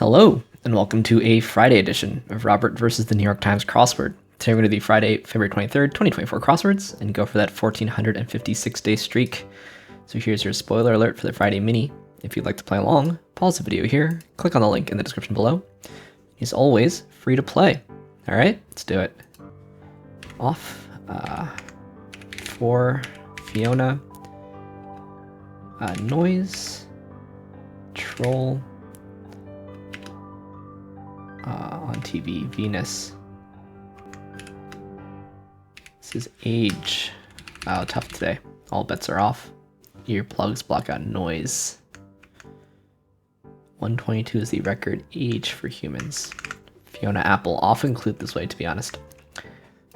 Hello, and welcome to a Friday edition of Robert versus the New York Times Crossword. Today we're going to do the Friday, February 23rd, 2024 crosswords and go for that 1,456-day streak. So here's your spoiler alert for the Friday mini. If you'd like to play along, pause the video here, click on the link in the description below. As always, free to play. All right, let's do it. Off for Fiona, noise, troll, on TV, Venus. This is age. Oh, tough today. All bets are off. Earplugs block out noise. 122 is the record age for humans. Fiona Apple often include this way, to be honest.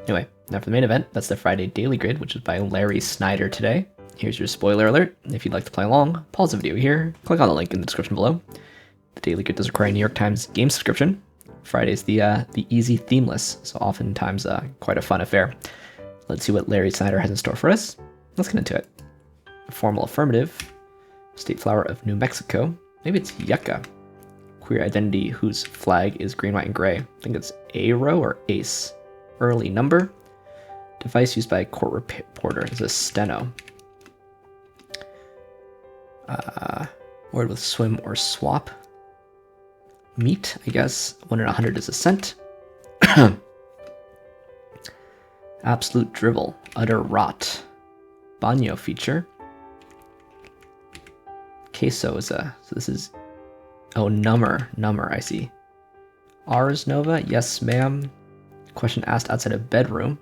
Anyway, now for the main event, that's the Friday Daily Grid, which is by Larry Snyder today. Here's your spoiler alert. If you'd like to play along, pause the video here, click on the link in the description below. The Daily Grid does require a New York Times game subscription. Friday's the easy themeless, so oftentimes quite a fun affair. Let's see what Larry Snyder has in store for us. Let's get into it. Formal affirmative. State flower of New Mexico. Maybe it's yucca. Queer identity whose flag is green, white, and gray. I think it's A-row or ace. Early number. Device used by a court reporter is a steno. Word with swim or swap. Meat, I guess. 1 in 100 is a cent. Absolute drivel. Utter rot. Banyo feature. Queso is so this is, number, I see. Ars nova, yes ma'am. Question asked outside of bedroom.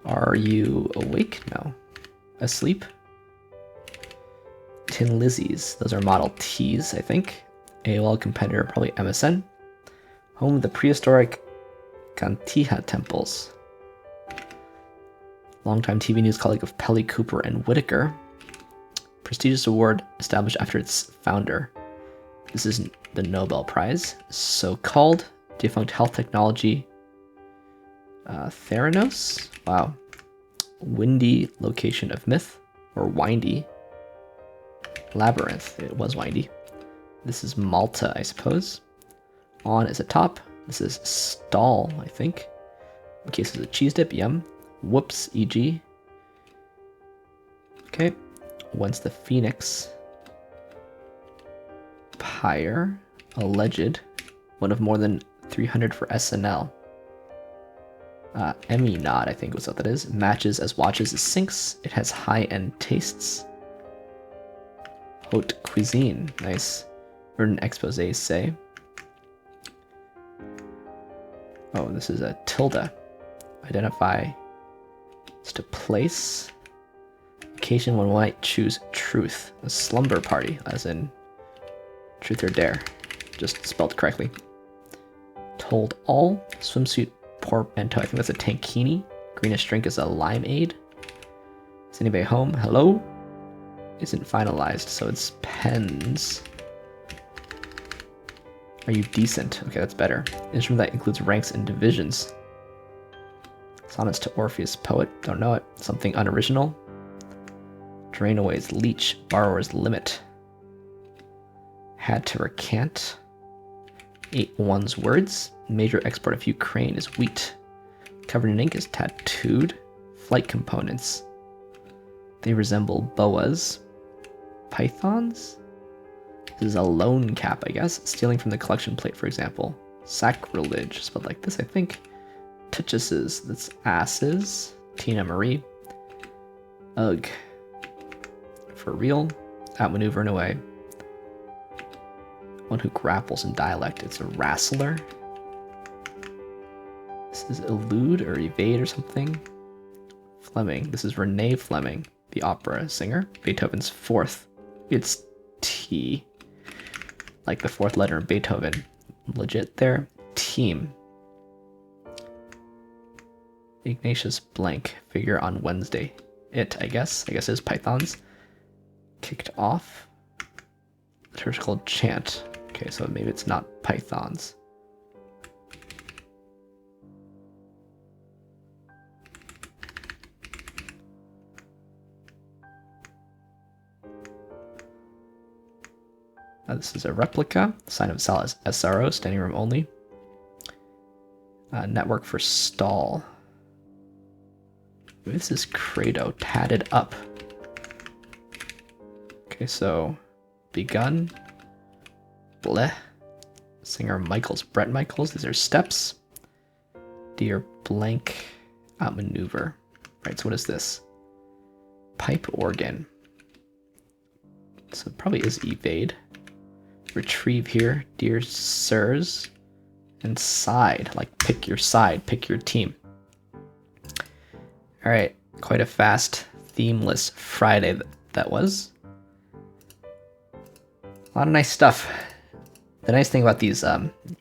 Are you awake? No. Asleep? Tin Lizzies, those are Model Ts, I think. AOL competitor, probably MSN. Home of the prehistoric Cantija temples. Longtime TV news colleague of Pelly, Cooper, and Whitaker. Prestigious award established after its founder. This is the Nobel Prize. So-called defunct health technology. Theranos? Wow. Windy location of myth. Or windy. Labyrinth. It was windy. This is Malta, I suppose. On is a top. This is stall, I think. In case it's a cheese dip, yum. Whoops, e.g. Okay. Whence the phoenix. Pyre. Alleged. One of more than 300 for SNL. Emmy nod, I think was what that is. Matches as watches as sinks. It has high-end tastes. Haute cuisine. Nice. Written exposés say. Oh, this is a tilde. Identify. It's to place. Occasion one might choose truth. A slumber party, as in truth or dare. Just spelled correctly. Told all. Swimsuit portmanteau. I think that's a tankini. Greenish drink is a limeade. Is anybody home? Hello? Isn't finalized, so it's pens. Are you decent? Okay, that's better. Instrument that includes ranks and divisions. Sonnets to Orpheus, poet. Don't know it. Something unoriginal. Drainaway's leech. Borrower's limit. Had to recant. 8-1's words. Major export of Ukraine is wheat. Covered in ink is tattooed. Flight components. They resemble boas. Pythons? This is a loan cap, I guess. Stealing from the collection plate, for example. Sacrilege, spelled like this, I think. Touchuses, that's asses. Tina Marie. Ugh. For real. Outmaneuver and away. One who grapples in dialect. It's a wrestler. This is elude or evade or something. Fleming. This is Renee Fleming, the opera singer. Beethoven's fourth. It's T. Like the fourth letter in Beethoven. Legit there. Team. Ignatius blank. Figure on Wednesday. It, I guess. Is Pythons. Kicked off. Liturgical chant. Okay, so maybe it's not Pythons. This is a replica. Sign of Sal is SRO, standing room only. Network for stall. Maybe this is Credo, tatted up. Okay, so begun. Bleh. Singer Michaels, Brett Michaels. These are steps. Dear blank outmaneuver. Right, so what is this? Pipe organ. So it probably is evade. Retrieve here. Dear sirs. And side. Like pick your side. Pick your team. Alright. Quite a fast, themeless Friday that was. A lot of nice stuff. The nice thing about these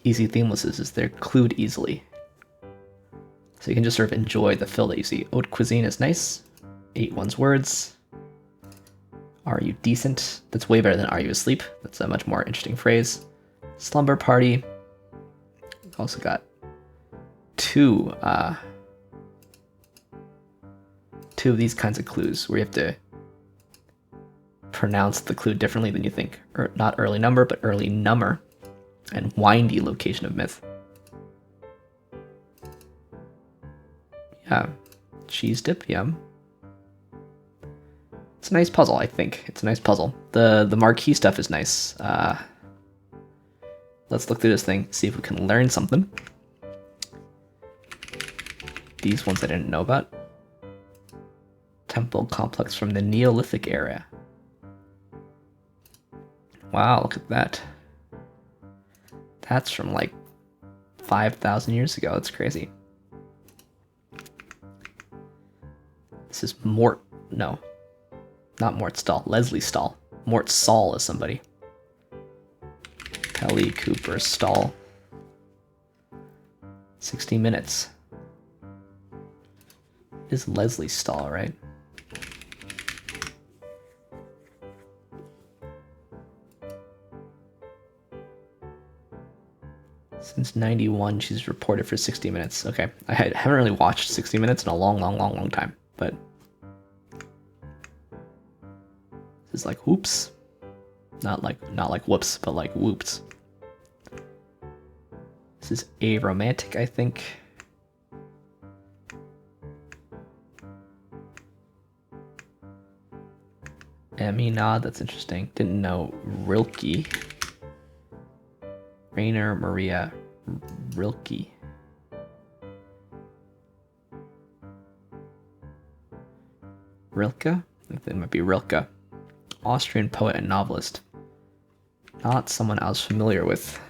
easy themelesses is they're clued easily. So you can just sort of enjoy the fill that you see. Haute cuisine is nice. 8 one's words. Are you decent? That's way better than are you asleep? That's a much more interesting phrase. Slumber party. Also got two of these kinds of clues where you have to pronounce the clue differently than you think. Or not early number, but early number. And windy location of myth. Yeah. Cheese dip, yum. It's a nice puzzle, I think. It's a nice puzzle. The marquee stuff is nice. Let's look through this thing, see if we can learn something. These ones I didn't know about. Temple complex from the Neolithic era. Wow, look at that. That's from like 5,000 years ago. That's crazy. This is Mort. No, not Mort Stahl. Leslie Stahl. Mort Saul is somebody. Kelly Cooper Stahl. 60 minutes. It is Leslie Stahl, right? Since 91, she's reported for 60 minutes. Okay, I haven't really watched 60 Minutes in a long time, but this is like whoops. Not like whoops, but like whoops. This is a romantic, I think. Emmy nod, that's interesting. Didn't know Rilke. Rainer Maria Rilke. Rilke? I think that might be Rilke. Austrian poet and novelist. Not someone I was familiar with.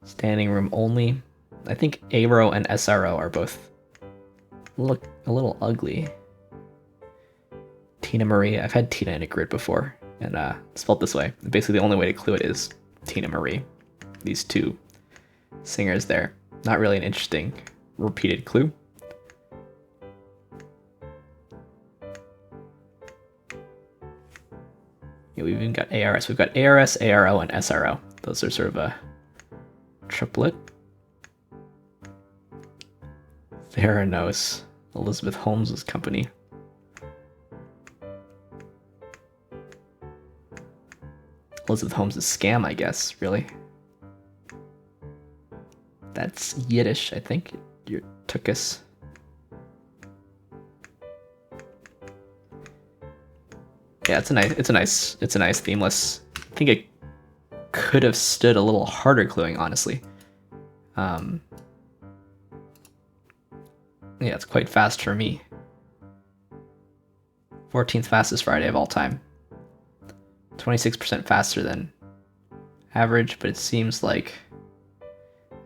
Standing room only. I think ARO and SRO are both look a little ugly. Tina Marie. I've had Tina in a grid before, and spelled this way. Basically, the only way to clue it is Tina Marie. These two singers there. Not really an interesting repeated clue. Yeah, we've even got ARS. We've got ARS, ARO, and SRO. Those are sort of a triplet. Theranos. Elizabeth Holmes' company. Elizabeth Holmes' scam, I guess, really. That's Yiddish, I think. You took us. Yeah, it's a nice themeless. I think it could have stood a little harder cluing, honestly. Yeah, it's quite fast for me. 14th fastest Friday of all time. 26% faster than average, but it seems like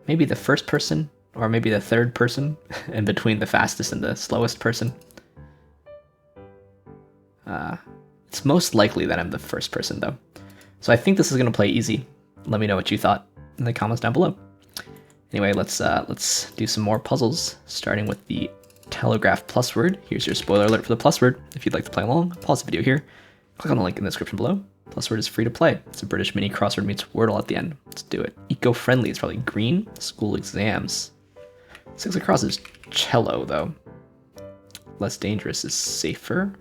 maybe the first person or maybe the third person in between the fastest and the slowest person. It's most likely that I'm the first person though. So I think this is going to play easy. Let me know what you thought in the comments down below. Anyway, let's do some more puzzles, starting with the Telegraph Plusword. Here's your spoiler alert for the Plusword. If you'd like to play along, pause the video here, click on the link in the description below. Plusword is free to play. It's a British mini crossword meets Wordle at the end. Let's do it. Eco-friendly is probably green. School exams. 6 across is cello, though. Less dangerous is safer.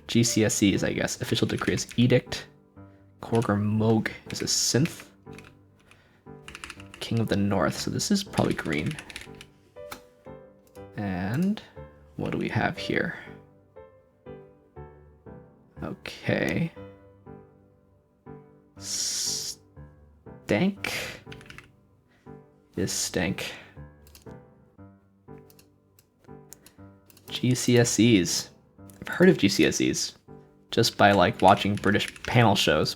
GCSEs, I guess. Official decree is edict. Korg or Moog is a synth. King of the North, so this is probably green. And what do we have here? Okay. Stank is stank. GCSEs. I've heard of GCSEs just by like watching British panel shows.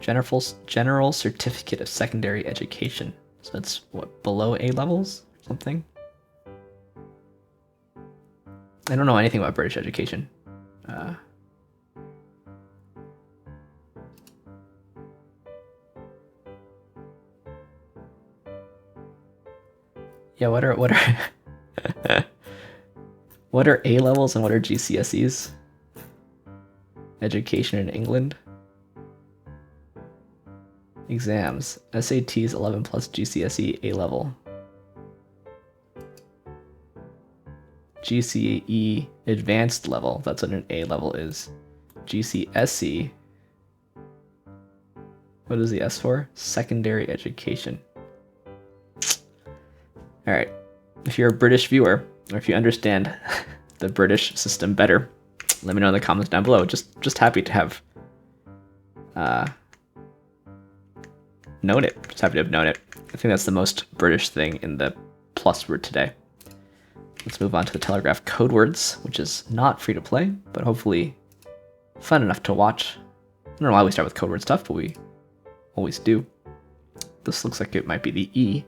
General Certificate of Secondary Education. So that's what, below A levels? Something? I don't know anything about British education. Yeah, what are what are A levels and what are GCSEs? Education in England. Exams. SATs 11 plus GCSE A level. GCE advanced level. That's what an A level is. GCSE. What is the S for? Secondary education. Alright. If you're a British viewer, or if you understand the British system better, let me know in the comments down below. Just happy to have known it. Just happy to have known it. I think that's the most British thing in the Plusword today. Let's move on to the Telegraph Codewords, which is not free to play, but hopefully fun enough to watch. I don't know why we start with Codeword stuff, but we always do. This looks like it might be the E.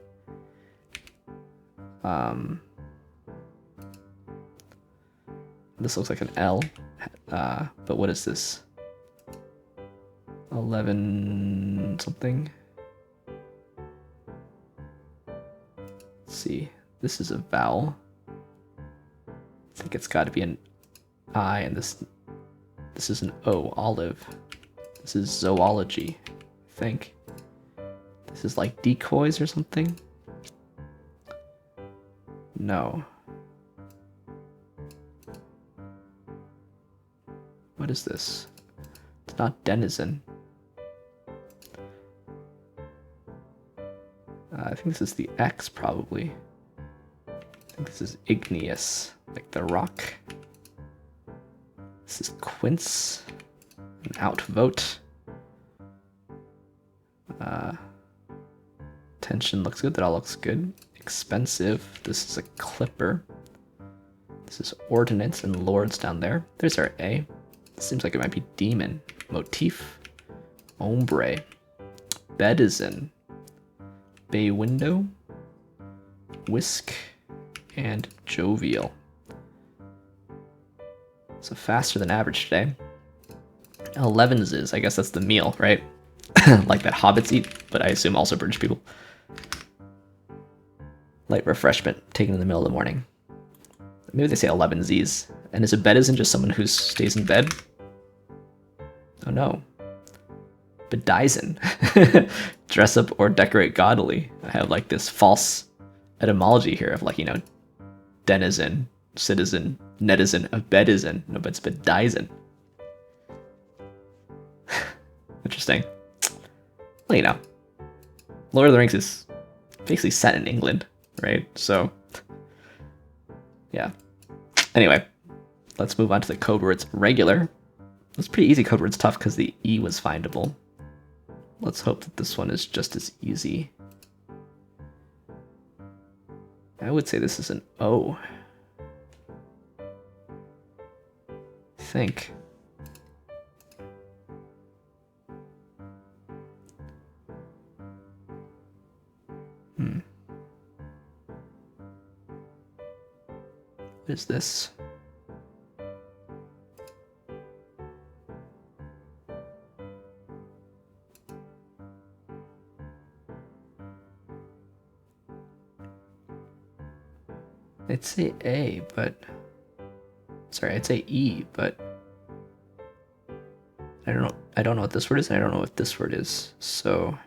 This looks like an L, but what is this? 11 something? Let's see, this is a vowel. I think it's got to be an I, and this is an O, olive. This is zoology, I think. This is like decoys or something? No. What is this? It's not denizen. I think this is the X, probably. I think this is igneous, like the rock. This is quince, an outvote. Tension looks good, that all looks good. Expensive, this is a clipper. This is ordnance and lords down there. There's our A. Seems like it might be demon. Motif, ombre, bedizen, bay window, whisk, and jovial. So faster than average today. 11s is, I guess that's the meal, right? Like that hobbits eat, but I assume also British people. Light refreshment taken in the middle of the morning. Maybe they say 11Zs. And is a bedizen just someone who stays in bed? Oh no. Bedizen. Dress up or decorate gaudily. I have like this false etymology here of like, you know, denizen, citizen, netizen, a bedizen. No, but it's bedizen. Interesting. Well, you know, Lord of the Rings is basically set in England, right? So, yeah. Anyway, let's move on to the Codewords regular. It's pretty easy. Codewords tough because the E was findable. Let's hope that this one is just as easy. I would say this is an O. I think. What is this? I'd say A, but sorry, I'd say E, but I don't know. I don't know what this word is, and I don't know what this word is. So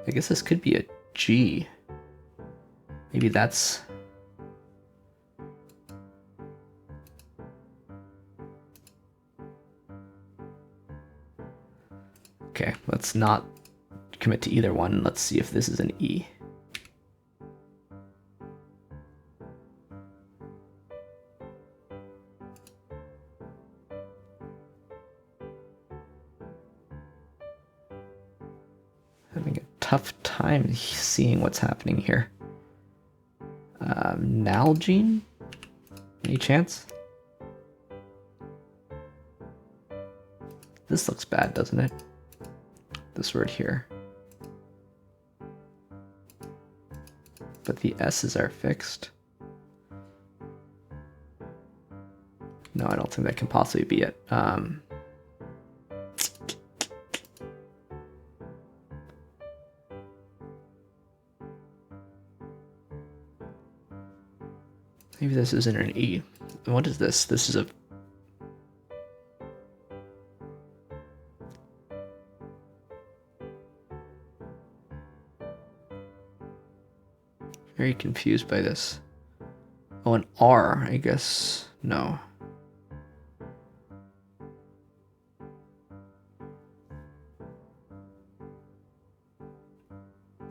I guess this could be a G. Maybe that's... Okay, let's not commit to either one. Let's see if this is an E. Having a tough time seeing what's happening here. Nalgene? Any chance? This looks bad, doesn't it? This word here. But the S's are fixed. No, I don't think that can possibly be it. Maybe this isn't an E. What is this? This is a... Very confused by this. Oh, an R, I guess. No.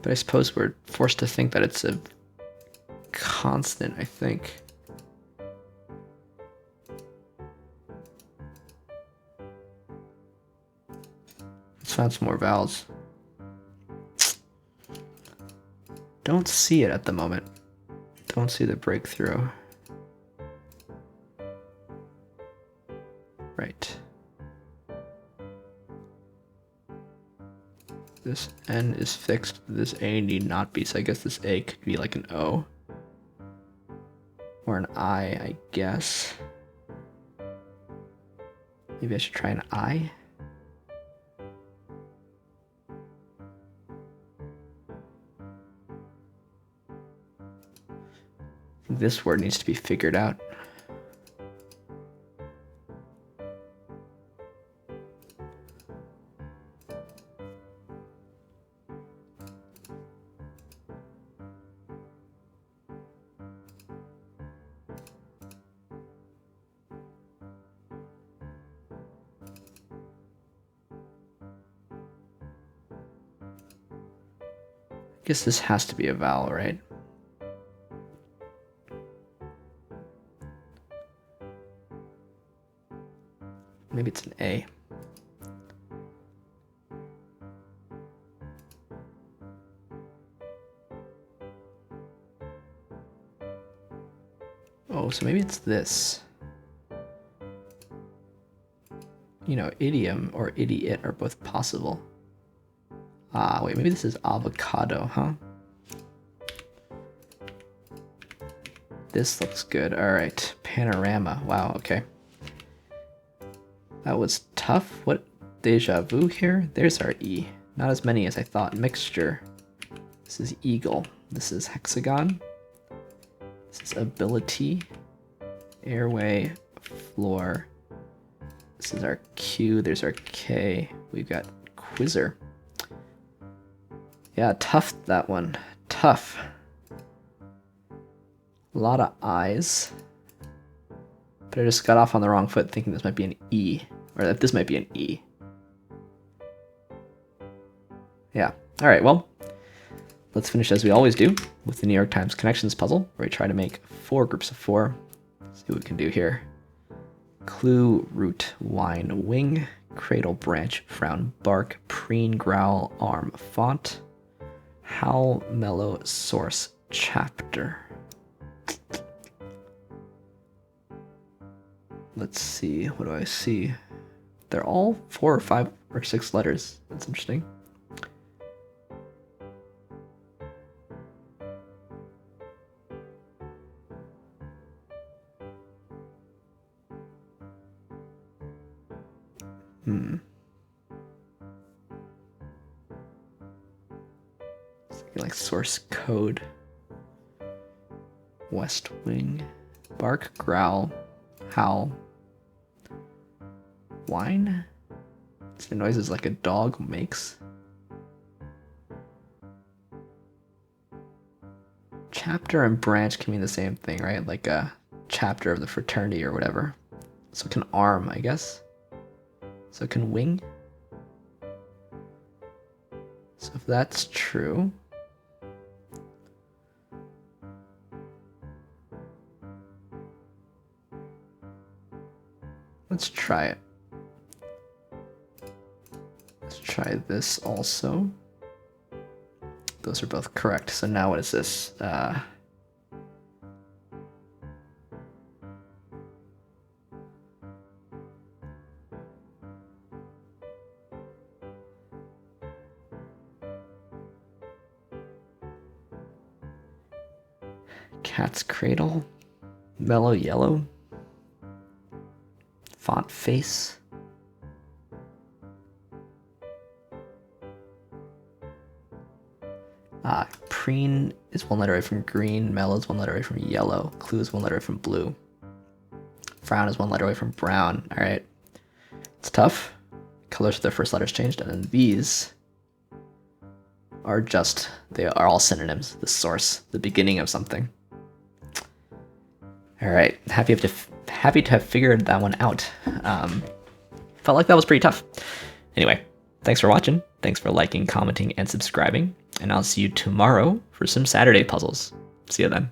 But I suppose we're forced to think that it's a constant, I think. Let's find some more vowels. Don't see it at the moment. Don't see the breakthrough. Right. This N is fixed. This A need not be, so I guess this A could be like an O. Or an I guess. Maybe I should try an I. This word needs to be figured out. I guess this has to be a vowel, right? Maybe it's an A. Oh, so maybe it's this. You know, idiom or idiot are both possible. Ah, wait, maybe this is avocado, huh? This looks good. All right, panorama. Wow, okay. That was tough. What deja vu here? There's our E. Not as many as I thought. Mixture. This is eagle. This is hexagon. This is ability. Airway. Floor. This is our Q. There's our K. We've got quizzer. Yeah, tough, that one. Tough. A lot of I's. But I just got off on the wrong foot thinking this might be an E. Or that this might be an E. Yeah. Alright, well, let's finish as we always do with the New York Times Connections puzzle, where we try to make 4 groups of 4. Let's see what we can do here. Clue, root, wine, wing, cradle, branch, frown, bark, preen, growl, arm, font, howl, mellow, source, chapter. Let's see, what do I see? They're all 4 or 5 or 6 letters. That's interesting. Like source code. West wing. Bark, growl, howl. Whine? It's the noises like a dog makes. chapter and branch can mean the same thing, right? Like a chapter of the fraternity or whatever. So it can arm, I guess. So it can wing. So if that's true, let's try it. Let's try this also. Those are both correct. So now what is this? Cat's cradle, mellow yellow, font face. Preen is one letter away from green, mellow is one letter away from yellow, clue is one letter away from blue, frown is one letter away from brown. All right, it's tough. Colors of their first letters changed, and then these are just, they are all synonyms. The source, the beginning of something. All right, happy to have figured that one out. Felt like that was pretty tough. Anyway, thanks for watching. Thanks for liking, commenting, and subscribing. And I'll see you tomorrow for some Saturday puzzles. See you then.